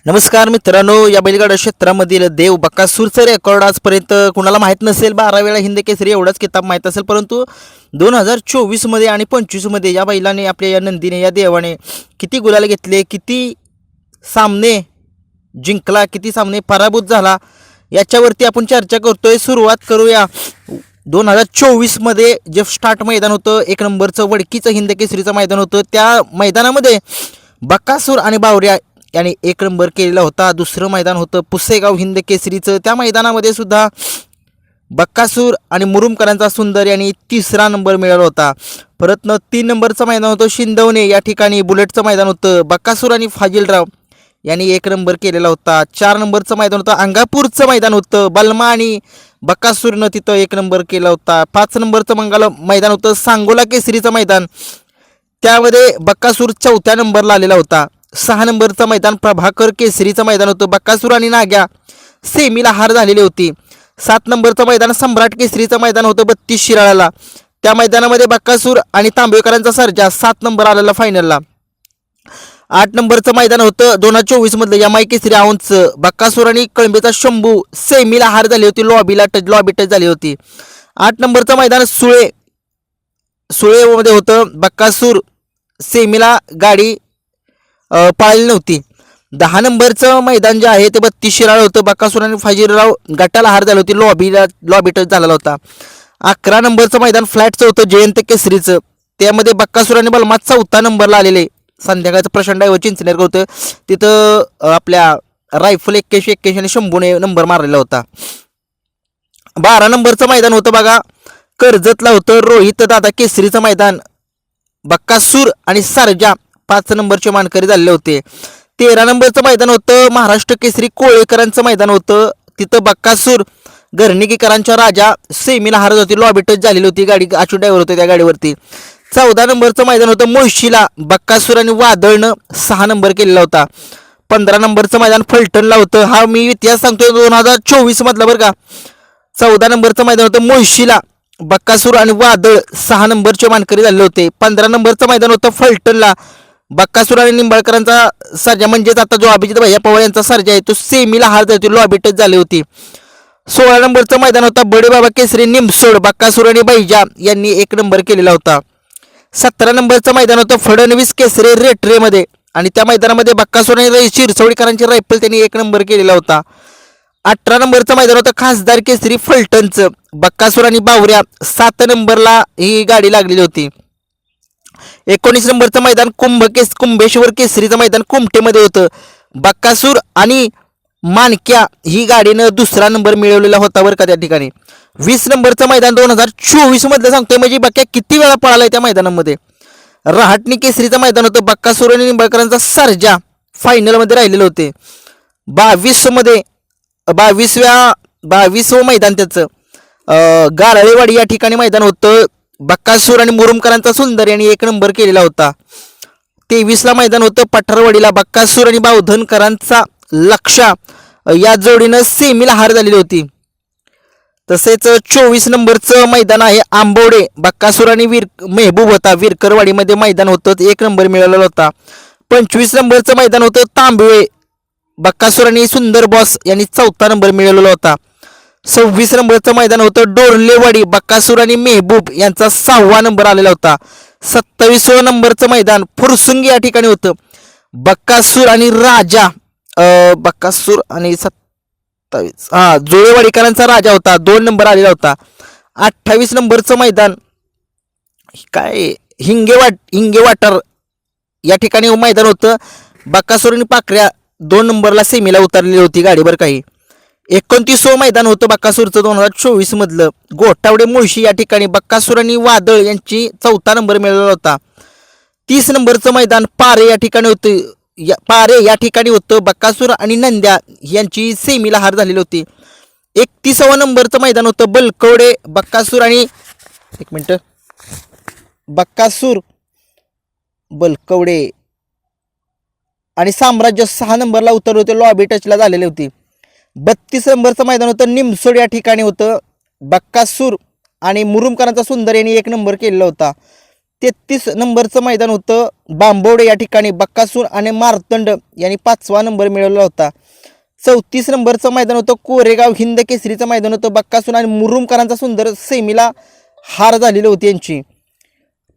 नमस्कार मित्रांनो, या बैलगाडा क्षेत्रामधील देव बकासूरचं रेकॉर्ड आजपर्यंत कुणाला माहीत नसेल. 12 वेळा हिंद केसरी एवढाच किताब माहीत असेल, परंतु 2024मध्ये आणि 25मध्ये या बैलाने, आपल्या या नंदीने, या देवाने किती गुलाल घेतले, किती सामने जिंकला, किती सामने पराभूत झाला, याच्यावरती आपण चर्चा करतोय. सुरुवात करूया. 2024मध्ये जे स्टार्ट मैदान होतं, 1 नंबरचं वडकीचं हिंद केसरीचं मैदान होतं. त्या मैदानामध्ये बकासूर आणि बावऱ्या याने 1 नंबर केलेला होता. दुसरं मैदान होतं पुसेगाव हिंद केसरीचं. त्या मैदानामध्ये सुद्धा बक्कासूर आणि मुरुमकरांचा सुंदर यांनी 3रा नंबर मिळवला होता. परतनं 3 नंबरचं मैदान होतं शिंदवणे, या ठिकाणी बुलेटचं मैदान होतं. बक्कासूर आणि फाजिलराव यांनी 1 नंबर केलेला होता. 4 नंबरचं मैदान होतं अंगापूरचं मैदान होतं. बलमा आणि बक्कासूरनं तिथं 1 नंबर केला होता. 5 नंबरचं मैदान होतं सांगोला केसरीचं मैदान. त्यामध्ये बक्कासूर 4थ्या नंबरला आलेला होता. 6 नंबरचं मैदान प्रभाकर केसरीचं मैदान होतं. बक्कासूर आणि नाग्या सेमीला हार झालेली होती. 7 नंबरचं मैदान सम्राट केसरीचं मैदान होतं 32 शिराळाला. त्या मैदानामध्ये बक्कासूर आणि तांबेकरांचा सर्जा 7 नंबर आलेला फायनलला. 8 नंबरचं मैदान होतं 2024मधलं यमाई केसरी औंधचं. बक्कासूर आणि कळंबेचा शंभू सेमीला हार झाली होती, लॉबी टच झाली होती. 8 नंबरचं मैदान सुळेमध्ये होतं. बक्कासूर सेमीला गाडी पाळली नव्हती. 10 नंबरचं मैदान जे आहे ते 32 शिराळ होतं. बक्कासूर आणि फाजीलराव गटाला हार झाली होती, लॉबी टच झालेला होता. 11 नंबरचं मैदान फ्लॅटचं होतं जयंत केसरीचं. त्यामध्ये बक्कासूर आणि बलमा 4था नंबरला आलेले. संध्याकाळचं प्रचंड चिंचनेर होतं तिथं. आपल्या रायफल 81 आणि शंभूने नंबर मारलेला होता. 12 नंबरचं मैदान होतं बघा कर्जतला होतं रोहित दादा केसरीचं मैदान. बक्कासूर आणि सर्जा 5 नंबरचे मानकरी झालेले होते. 13 नंबरचं मैदान होतं महाराष्ट्र केसरी कोळेकरांचं मैदान होतं. तिथं बक्कासूर गर्णिकीकरांच्या राजा सेमीला हारत होती, लॉबी टच झालेली होती. गाडी आचू ड्रायव्हर होते त्या गाडीवरती. 14 नंबरचं मैदान होतं मुळशीला. बक्कासूर आणि वादळनं 6 नंबर केलेला होता. 15 नंबरचं मैदान फलटणला होतं. हा मी इतिहास सांगतोय 2024 मधला बरं का. 14 नंबरचं मैदान होतं मुळशीला. बक्कासूर आणि वादळ 6 नंबरचे मानकरी झालेले होते. 15 नंबरचं मैदान होतं फलटणला. बक्कासूर आणि निंबाळकरांचा सर्जा, म्हणजेच आता जो अभिजित भैया पवार यांचा सर्जा आहे, तो सेमीला हार होती, लॉबी टच झाली होती. 16 नंबरचं मैदान होतं बडेबाबा केसरी निमसोड. बक्कासूर आणि बैजा यांनी 1 नंबर केलेला होता. 17 नंबरचं मैदान होतं फडणवीस केसरी रेटरेमध्ये, आणि त्या मैदानामध्ये बक्कासूर आणि शिरसवडीकरांची रायफल त्यांनी 1 नंबर केलेला होता. 18 नंबरचं मैदान होतं खासदार केसरी फलटणचं. बक्कासूर आणि बावऱ्या 7 नंबरला ही गाडी लागलेली होती. 19 नंबरचं मैदान कुंभेश्वर केसरीचं मैदान कुमटेमध्ये होतं. बक्कासूर आणि मानक्या ही गाडीनं 2रा नंबर मिळवलेला होता बरं का त्या ठिकाणी. 20 नंबरचं मैदान 2024 मधलं सांगतोय, म्हणजे बक्या किती वेळा पळालाय त्या मैदानामध्ये. रहाटणी केसरीचं मैदान होतं. बक्कासूर आणि निंबाळकरांचा सर्जा फायनलमध्ये राहिलेले होते. 22वं मैदान त्याचं गारळेवाडी या ठिकाणी मैदान होतं. बक्कासूर आणि मुरुमकरांचा सुंदर यांनी 1 नंबर केलेला होता. 23ला मैदान होतं पठारवाडीला. बक्कासूर आणि बावधनकरांचा लक्षा या जोडीनं सेमीला हार झालेली होती. तसेच 24 नंबरचं मैदान आहे आंबवडे. बक्कासूर आणि मेहबूब होता. विरकरवाडीमध्ये मैदान होतं, 1 नंबर मिळालेला होता. 25 नंबरचं मैदान होतं तांबवे. बक्कासूर आणि सुंदर बॉस यांनी 4था नंबर मिळवलेला होता. 26 नंबरचं मैदान होतं डोरलेवाडी. बक्कासूर आणि मेहबूब यांचा 6वा नंबर आलेला होता. 27व्या नंबरचं मैदान फुरसुंगी या ठिकाणी होतं. बक्कासूर आणि राजा, बक्कासूर आणि 27 जुळेवाडीकरांचा राजा होता, 2 नंबर आलेला होता. 28 नंबरचं मैदान काय हिंगेवाटर या ठिकाणी मैदान होतं. बक्कासूर आणि पाखऱ्या 2 नंबरला सेमीला उतरलेली होती गाडी बरं काही. 29वं मैदान होतं बक्कासूरचं 2024 मधलं गोठावडे मुळशी या ठिकाणी. बक्कासूर आणि वादळ यांची 4था नंबर मिळालेला होता. 30 नंबरचं मैदान पारे या ठिकाणी होतं. बक्कासूर आणि नंद्या यांची सेमीला हार झालेली होती. 31वं नंबरचं मैदान होतं बलकवडे. बक्कासूर आणि बलकवडे आणि साम्राज्य 6 नंबरला उतरले होते, लॉबी टचला झालेली होती. 32 नंबरचं मैदान होतं निमसोड या ठिकाणी होतं. बक्कासूर आणि मुरुमकरांचा सुंदर यांनी 1 नंबर केलेला होता. 33 नंबरचं मैदान होतं बांबवडे या ठिकाणी बक्कासूर आणि मार्तंड यांनी 5वा नंबर मिळवला होता. 34 नंबरचं मैदान होतं कोरेगाव हिंद केसरीचं मैदान होतं बक्कासूर आणि मुरुमकरांचा सुंदर सेमीला हार झालेली होती यांची.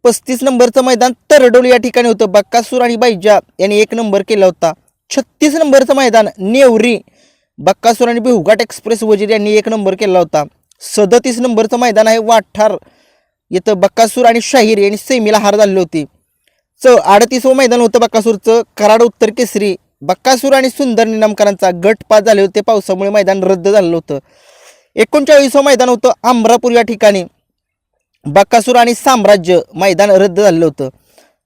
35 नंबरचं मैदान तरडोली या ठिकाणी होतं बक्कासूर आणि बैजा यांनी 1 नंबर केला होता. 36 नंबरचं मैदान नेवरी बक्कासूर आणि बिहुघाट एक्सप्रेस वजीर यांनी 1 नंबर केला होता. 37 नंबरचं मैदान आहे वाठार इथं बक्कासूर आणि शाहीर यांनी सेमीला हार झालेली होती. 38वं मैदान होतं बक्कासूरचं कराड उत्तर केसरी बक्कासूर आणि सुंदर निनामकरांचा गट पास झाले होते, पावसामुळे मैदान रद्द झालेलं होतं. 39वं मैदान होतं अमरापूर या ठिकाणी बक्कासूर आणि साम्राज्य मैदान रद्द झालेलं होतं.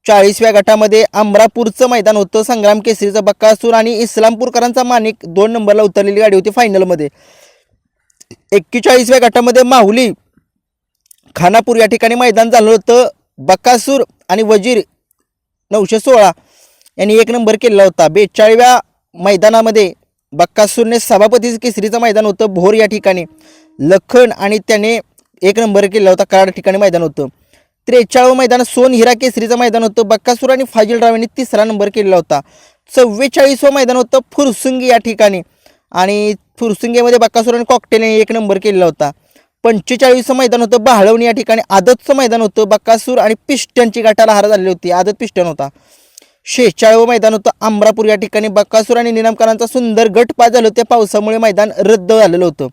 40व्या गटामध्ये अमरापूरचं मैदान होतं संग्राम केसरीचं बक्कासूर आणि इस्लामपूरकरांचा माणिक 2 नंबरला उतरलेली गाडी होती फायनलमध्ये. 41व्या गटामध्ये माहुली खानापूर या ठिकाणी मैदान झालं होतं बक्कासूर आणि वजीर 916 यांनी 1 नंबर केलेला होता. 42व्या मैदानामध्ये बक्कासूरने सभापती केसरीचं मैदान होतं भोर या ठिकाणी लखन आणि त्याने 1 नंबर केला होता, कराड ठिकाणी मैदान होतं. 43वं मैदान सोनहिरा केसरीचं मैदान होतं बक्कासूर आणि फाजिलराव यांनी 3रा नंबर केलेला होता. 44वं मैदान होतं फुरसुंगी या ठिकाणी आणि फुरसुंगीमध्ये बक्कासूर आणि कॉकटेल यांनी 1 नंबर केलेला होता. 45वं मैदान होतं बहाळवणी या ठिकाणी आदतचं मैदान होतं बक्कासूर आणि पिस्टनची गटाला हार झालेली होती, आदत पिस्टन होता. 46वं मैदान होतं अमरापूर या ठिकाणी बक्कासूर आणि निनामकरांचा सुंदर गट पास झाले होते, पावसामुळे मैदान रद्द झालेलं होतं.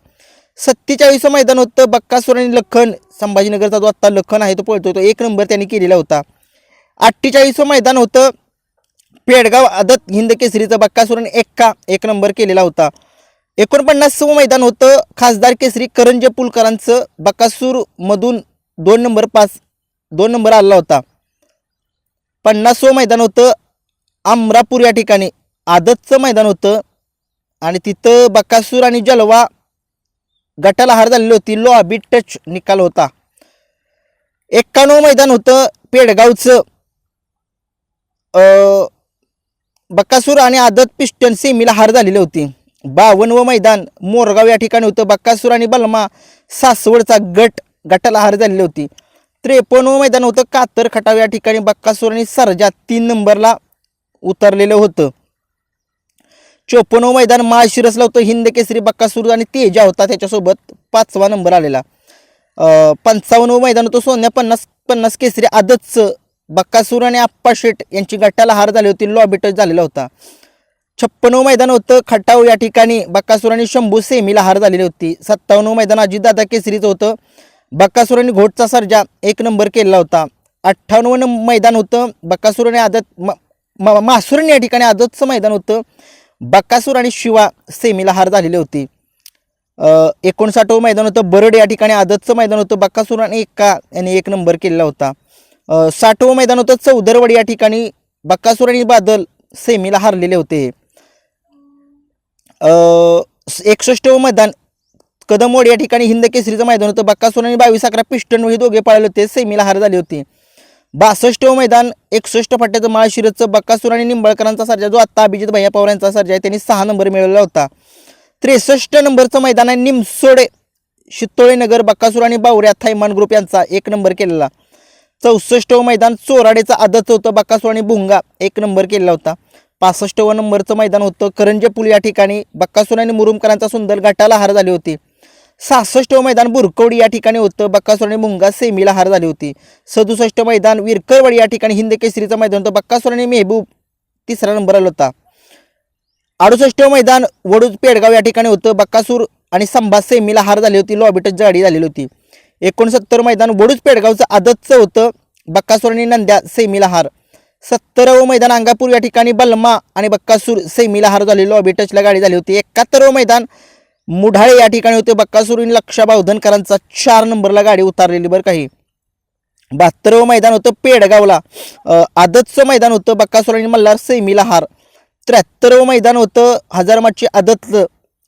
47वं मैदान होतं बक्कासूर आणि लखन संभाजीनगरचा जो आत्ता लखन आहे तो पळतो, तो 1 नंबर त्यांनी केलेला होता. 48वं मैदान होतं पेडगाव आदत हिंद केसरीचं बक्कासूर आणि 1 नंबर केलेला होता. 49वं मैदान होतं खासदार केसरी करंजे पुलकरांचं बक्कासूर मधून 2 नंबर आला होता. 50वं मैदान होतं अमरापूर या ठिकाणी आदतचं मैदान होतं आणि तिथं बक्कासूर आणि जलवा गटाला हार झालेली होती, लॉबी टच निकाल होता. 91वं मैदान होतं पेडगावचं बक्कासूर आणि आदत पिस्टन सेमीला हार झालेली होती. 52वं मैदान मोरगाव या ठिकाणी होतं बक्कासूर आणि बलमा सासवडचा गटाला हार झालेली होती. 53वं मैदान होतं कातर खटाव या ठिकाणी बक्कासूर आणि सरजा 3 नंबरला उतरलेलं होतं. 54वं मैदान माळशिरसला होतं हिंद केसरी बक्कासूर आणि तेजा होता त्याच्यासोबत 5वा नंबर आलेला. 55वं मैदान होतं सोन्या 50 केसरी आदतचं बक्कासूर आणि आप्पा शेट यांची गटाला हार झाली होती, लॉबी टच झालेला होता. 56वं मैदान होतं खटाव या ठिकाणी बक्कासूर आणि शंभू सेमीला हार झालेली होती. 57वं मैदान अजितदादा केसरीचं होतं बक्कासूर आणि घोटचा सर्जा 1 नंबर केलेला होता. 58वं मैदान होतं बक्कासूर आणि आदत मासुरणी या ठिकाणी आदतचं मैदान होतं बक्कासूर आणि शिवा सेमीला हार झालेली होती. 59वं मैदान होतं बरड या ठिकाणी आदतचं मैदान होतं बक्कासूर आणि यांनी 1 नंबर केलेला होता. 60वं मैदान होतं चौदरवाडी या ठिकाणी बक्कासूर आणि बादल सेमीला हारलेले होते. 61वं मैदान कदमवाडी या ठिकाणी हिंद केसरीचं मैदान होतं बक्कासूर आणि 22-11 पिस्टन हे दोघे पळाले होते, सेमीला हार झाली होती. 62वं मैदान 61 फाट्याचं माळशिरसचं बक्कासूर आणि निंबाळकरांचा सर्जा जो आत्ता अभिजित भैया पवार यांचा सर्जा आहे त्यांनी 6 नंबर मिळवला होता. 63 नंबरचं मैदान आहे निमसोडे शितोळे नगर बक्कासूर आणि बावऱ्या थैमान ग्रुप यांचा 1 नंबर केलेला. 64वं मैदान चोराडेचा आदत होतं बक्कासूर आणि भुंगा 1 नंबर केलेला होता. 65वं नंबरचं मैदान होतं करंजे पूल या ठिकाणी बक्कासूर आणि मुरुमकरांचा सुंदर गटाला हार झाली होती. 66वं मैदान बुरकवडी या ठिकाणी होतं बक्कासूर आणि मुंगा सेमीला हार झाली होती. 67 मैदान विरकरवाडी या ठिकाणी हिंद केसरीचं मैदान होतं बक्कासूर आणि मेहबूब 3रा नंबर आला होता. 68वं मैदान वडूज पेडगाव या ठिकाणी होतं बक्कासूर आणि संभा सेमीला हार झाली होती, लॉबीटच गाडी झालेली होती. 69 मैदान वडूज पेडगावचं आदतचं होतं बक्कासूर आणि नंद्या सेमीला हार. 70वं मैदान अंगापूर या ठिकाणी बलमा आणि बक्कासूर सेमीला हार झाली, लॉबी टचला गाडी झाली होती. 71वं मैदान मुढाळे या ठिकाणी होते बक्कासूर आणि लक्षा बावधनकरांचा 4 नंबरला गाडी उतारलेली बरं काही. 72वं मैदान होतं पेडगावला आदतचं मैदान होतं बक्कासूर आणि मल्हार सेमीला हार. 73वं मैदान होतं हजारमाची आदतचं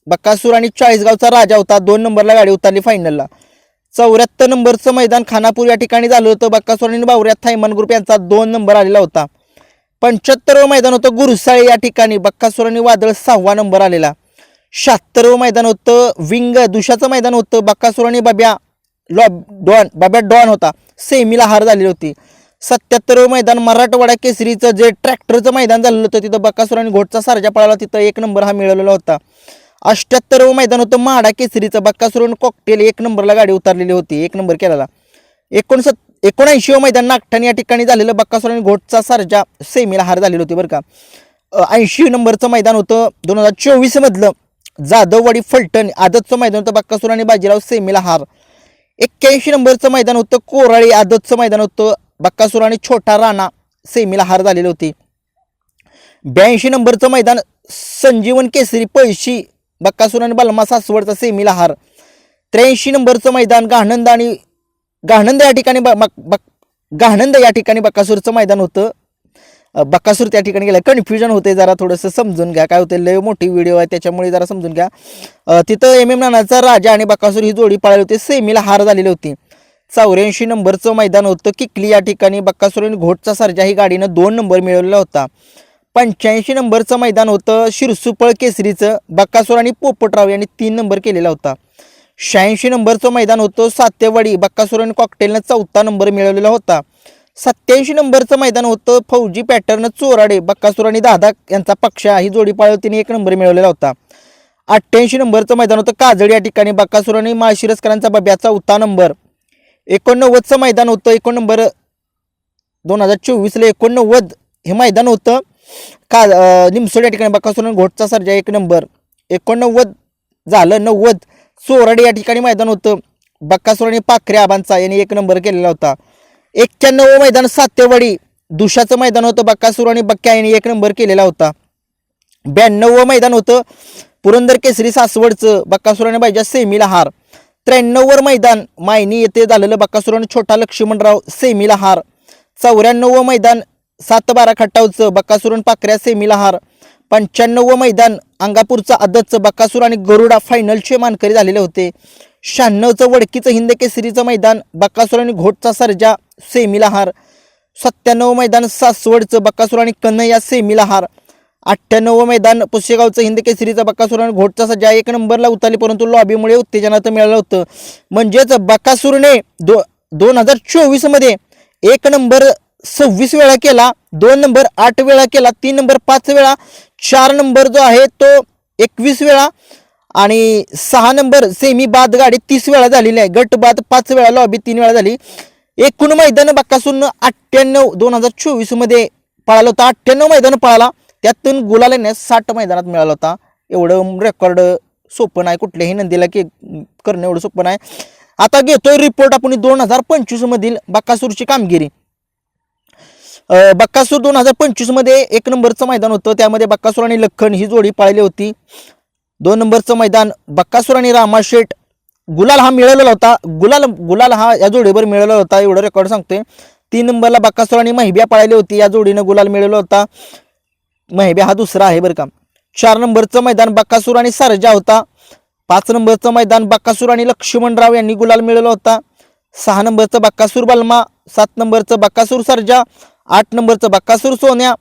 बक्कासूर आणि 40गावचा राजा होता, 2 नंबरला गाडी उतारली फायनलला. 74 नंबरचं मैदान खानापूर या ठिकाणी झालं होतं बक्कासूर आणि बावऱ्या थायमान ग्रुप यांचा 2 नंबर आलेला होता. 75वं मैदान होतं गुरुसाळे या ठिकाणी बक्कासूर आणि वादळ 6वा नंबर आलेला. 76वं मैदान होतं विंग दुशाचं मैदान होतं बक्कासूर आणि बाब्या डॉन होता, सेमीला हार झालेली होती. 77 मैदान मराठवाडा केसरीचं जे ट्रॅक्टरचं मैदान झालेलं होतं तिथं बकासूर आणि घोटचा सर्जा पळाला, तिथं 1 नंबर हा मिळवलेला होता. 78 मैदान होतं माडा केसरीचं, बकासूर आणि कॉकटेल 1 नंबरला गाडी उतरलेली होती, 1 नंबर केलेला. 79 मैदान नागठाण या ठिकाणी झालेलं बकासूर आणि घोटचा सर्जा सेमीला हार झालेली होती बरं का. 80 नंबरचं मैदान होतं 2024 मधलं जाधववाडी फलटण आदतचं मैदान होतं, बकासूर आणि बाजीराव सेमीला हार. 81 नंबरचं मैदान होतं कोराळी आदतचं मैदान होतं, बकासूर आणि छोटा राणा सेमीला हार झालेली होती. 82 नंबरचं मैदान संजीवन केसरी पळशी, बकासूर आणि बलमा सासवडचा सेमीला हार. 83 नंबरचं मैदान गाणंद या ठिकाणी गाणंद या ठिकाणी बकासूरचं मैदान होतं. बकासूर त्या ठिकाणी गेला, कन्फ्युजन होते जरा, थोडंसं समजून घ्या काय होते, लय मोठी व्हिडिओ आहे त्याच्यामुळे जरा समजून घ्या. तिथं MM नानाचा राजा आणि बकासूर ही जोडी पळाली होती, सेमीला हार झालेली होती. 84 नंबरचं मैदान होतं किकली या ठिकाणी, बकासूर आणि घोटचा सर्जा ही गाडीनं 2 नंबर मिळवलेला होता. 85 नंबरचं मैदान होतं शिरसुपळ केसरीचं, बकासूर आणि पोपटराव यांनी 3 नंबर केलेला होता. 86 नंबरचं मैदान होतं सातेवाडी, बकासूर आणि कॉकटेलनं 4था नंबर मिळवलेला होता. 87 नंबरचं मैदान होतं फौजी पॅटर्न चोराडे, बकासूर आणि दादा यांचा पक्षा ही जोडी पळाली, तिने 1 नंबर मिळवलेला होता. 88 नंबरचं मैदान होतं काजळी या ठिकाणी, बकासूर आणि माळशिरसकरांचा बब्या 4था नंबर. 89चं मैदान होतं 1 नंबर 2024ला 89 हे मैदान होतं निमसोड या ठिकाणी, बकासूर आणि घोटचा सर्जा 1 नंबर. 89 झालं 90 चोराडे या ठिकाणी मैदान होतं, बकासूर आणि पाखरे आबांचा यांनी 1 नंबर केलेला होता. 91 मैदान सातेवाडी दुशाचं मैदान होतं, बकासूर आणि बक्क्या यांनी 1 नंबर केलेला होता. 92 मैदान होतं पुरंदर केसरी सासवडचं, बकासूर आणि बायजा सेमीला हार. 93 मैदान मायनी येथे झालेलं, बकासूर आणि छोटा लक्ष्मणराव सेमीला हार. 94 मैदान 7-12 खटावचं, बकासूर आणि पाखऱ्या सेमीला हार. 95 मैदान अंगापूरचं आदतचं, बकासूर आणि गरुडा फायनलचे मानकरी झालेले होते. 96चं वडकीचं हिंद केसरीचं मैदान, बकासूर आणि घोटचा सर्जा सेमीला हार. 97 मैदान सासवडचं, बकासूर आणि कन्हैया सेमीला हार. 98 मैदान पुसेगावचं हिंद केसरीचं, बकासूर आणि घोटचा सर्जा 1 नंबरला उतरली, परंतु लॉबीमुळे उत्तेजनात मिळालं होतं. म्हणजेच बकासूरने 2024 मध्ये 1 नंबर 26 वेळा केला, 2 नंबर 8 वेळा केला, 3 नंबर 5 वेळा, 4 नंबर जो आहे तो 21 वेळा आणि 6 नंबर सेमी बाद गाडी 30 वेळा झालेली आहे. गट बाद 5 वेळा, लॉबी 3 वेळा झाली. एकूण मैदान बकासूरनं 98 2024 मध्ये पळाला होता. 98 मैदान पळाला, त्यातून गुलालाने 60 मैदानात मिळाला होता. एवढं रेकॉर्ड सोपं नाही, कुठल्याही नंदीला करणं एवढं सोपं नाही. आता घेतोय रिपोर्ट आपण 2025 मधील बकासूरची कामगिरी. बकासूर 2025 मध्ये 1 नंबरचं मैदान होतं, त्यामध्ये बकासूर आणि लखन ही जोडी पाळली होती. 2 नंबरचं मैदान बकासूर आणि रामाशेठ, गुलाल हा मिळवलेला होता, गुलाल हा या जोडीवर मिळवलेला होता, एवढं रेकॉर्ड सांगतोय. 3 नंबरला बकासूर आणि महिब्या पाळली होती, या जोडीनं गुलाल मिळवला होता. महिब्या हा दुसरा आहे बरं का. 4 नंबरचं मैदान बकासूर आणि सर्जा होता. 5 नंबरचं मैदान बकासूर आणि लक्ष्मणराव यांनी गुलाल मिळवला होता. 6 नंबरचं बकासूर बलमा, 7 नंबरचं बकासूर सर्जा, 8 नंबरचं बकासूर सोन्या,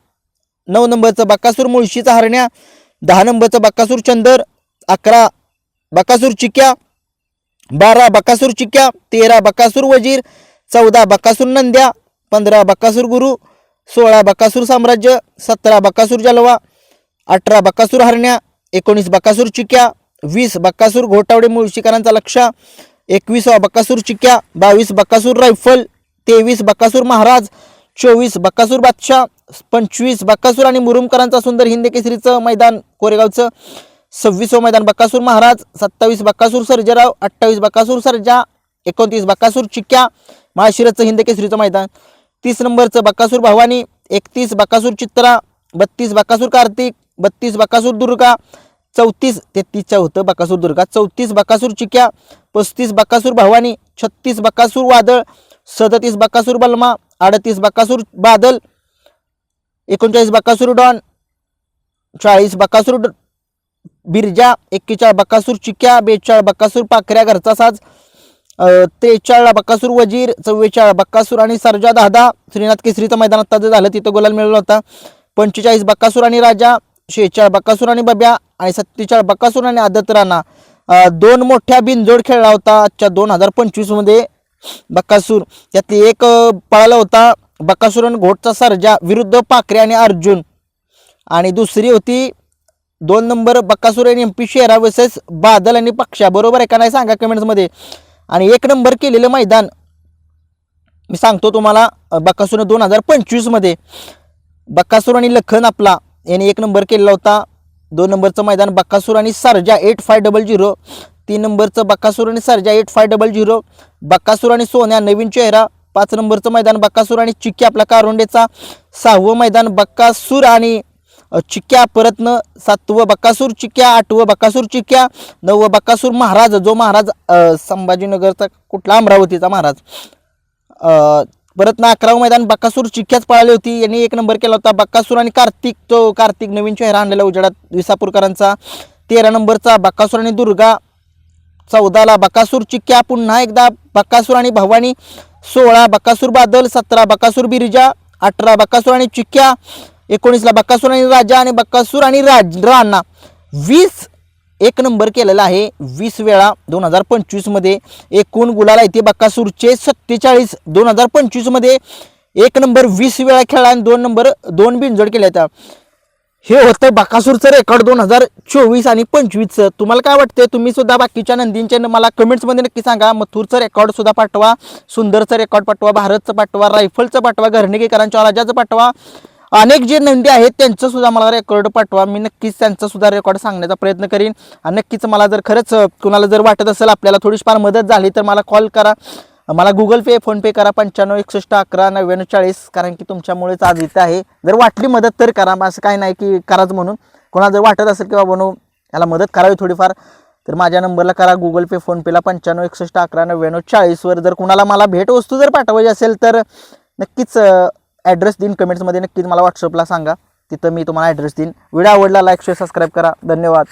9 नंबरचं बकासूर मुळशीचा हरण्या, 10 नंबरचं बकासूर चंदर, 11 बकासूर चिक्या, 12 बकासूर चिक्या, 13 बकासूर वजीर, 14 बकासूर नंद्या, 15 बकासूर गुरु, 16 बकासूर साम्राज्य, 17 बकासूर जलवा, 18 बकासूर हरण्या, 19 बकासूर चिक्या, 20 बकासूर घोटावडे मुळशीकरांचा लक्ष, 21 बकासूर चिक्या, 22 बकासूर रायफल, 23 बकासूर महाराज, 24 बकासूर बादशाह, 25 बकासूर आणि मुरुमकरांचा सुंदर हिंद केसरीचं मैदान कोरेगावचं, 26 मैदान बकासूर महाराज, 27 बकासूर सर्जेराव, 28 बकासूर सर्जा, 29 बकासूर चिक्या माळशिरसचं हिंद केसरीचं मैदान, 30 नंबरचं बकासूर भवानी, 31 बकासूर चित्रा, 32 बकासूर कार्तिक, 32 बकासूर दुर्गा, 33 होतं बकासूर दुर्गा, 34 बकासूर चिक्या, 35 बकासूर भवानी, 36 बकासूर वादळ, 37 बकासूर बलमा, 38 बकासूर बादल, 39 बकासूर डॉन, 40 बकासूर बिरजा, 41 बकासूर चिक्या, 42 बकासूर पाखऱ्या घरचा साज, 43 बकासूर वजीर, 44 बकासूर आणि सर्जा दादा श्रीनाथ केसरीचं मैदान आता जे झालं तिथं गुलाल मिळवला होता. 45 बकासूर आणि राजा, 46 बकासूर आणि बब्या आणि 47 बकासूर आणि आदत राणा. 2 मोठ्या बिनजोड खेळला होता आजच्या 2025 मध्ये बकासूर. त्यातली एक पळाला होता बकासूर आणि घोटचा सर्जा विरुद्ध पाखरे आणि अर्जुन. आणि दुसरी होती 2 नंबर बकासूर आणि MP शेरा वर्सेस बादल आणि पक्षा. बरोबर आहे का नाही सांगा कमेंट्समध्ये. आणि 1 नंबर केलेलं मैदान मी सांगतो तुम्हाला, बकासूर 2025 मध्ये बकासूर आणि लखन आपला यांनी 1 नंबर केलेला होता. 2 नंबरचं मैदान बकासूर आणि सर्जा 8500. 3 नंबरचं बकासूर आणि सर्जा 8500. बकासूर आणि सोन्या नवीन चेहरा. 5 नंबरचं मैदान बकासूर आणि चिक्की आपला कारोंडेचा. 6वं मैदान बकासूर आणि चिक्क्या परतनं. 7वं बकासूर चिक्क्या. 8वं बकासूर चिक्क्या. 9वं बकासूर महाराज, जो महाराज संभाजीनगरचा कुठला अमरावतीचा महाराज. परत 11वं मैदान बकासूर चिक्क्याच पळाली होती, यांनी 1 नंबर केला होता. बकासूर आणि कार्तिक, तो कार्तिक नवीन चेहरा आणलेला उजेडात विसापूरकरांचा. 13 नंबरचा बकासूर आणि दुर्गा. 14ला बकासूर चिक्क्या पुन्हा एकदा बकासूर आणि भवानी. 16 बकासूर बादल. 17 बकासूर बिरिजा. 18 बकासूर आणि चिक्क्या. 19ला बकासूर आणि राजा आणि बकासूर आणि राणा. 20 1 नंबर केलेला आहे 20 वेळा 2025 मध्ये. एकूण गुलाल आहे ते बकासूरचे 47. 2025 मध्ये 1 नंबर 20 वेळा खेळला आणि 2 नंबर 2 बिनजोड केले होता. हे होतं बकासूरचं रेकॉर्ड 2024 आणि 25चं. तुम्हाला काय वाटतं? तुम्ही सुद्धा बाकीच्या नंदींचे मला कमेंट्समध्ये नक्की सांगा. मथुरचं रेकॉर्ड सुद्धा पाठवा, सुंदरचं रेकॉर्ड पाठवा, भारतचं पाठवा, रायफलचं पाठवा, घरणेकरांच्या राजाचं पाठवा. अनेक जे नंदी आहेत त्यांचं सुद्धा मला रेकॉर्ड पाठवा. मी नक्कीच त्यांचा सुद्धा रेकॉर्ड सांगण्याचा प्रयत्न करीन. आणि नक्कीच मला जर खरंच कुणाला जर वाटत असेल आपल्याला थोडीफार मदत झाली तर मला कॉल करा, मला गुगल पे फोनपे करा 95 61 11 99 40. कारण की तुमच्यामुळेच आज इथे आहे. जर वाटली मदत तर करा, असं काही नाही की कराच म्हणून. कोणाला जर वाटत असेल की बाबा याला मदत करावी थोडीफार तर माझ्या नंबरला करा गुगल पे फोनपेला 95 61 11 99 40 वर. जर कुणाला मला भेटवस्तू जर पाठवायची असेल तर नक्कीच ॲड्रेस देईन कमेंट्समध्ये. नक्कीच मला व्हॉट्सअपला सांगा, तिथं मी तुम्हाला ॲड्रेस देईन. व्हिडिओ आवडला लाईक शेअर सबस्क्राईब करा. धन्यवाद.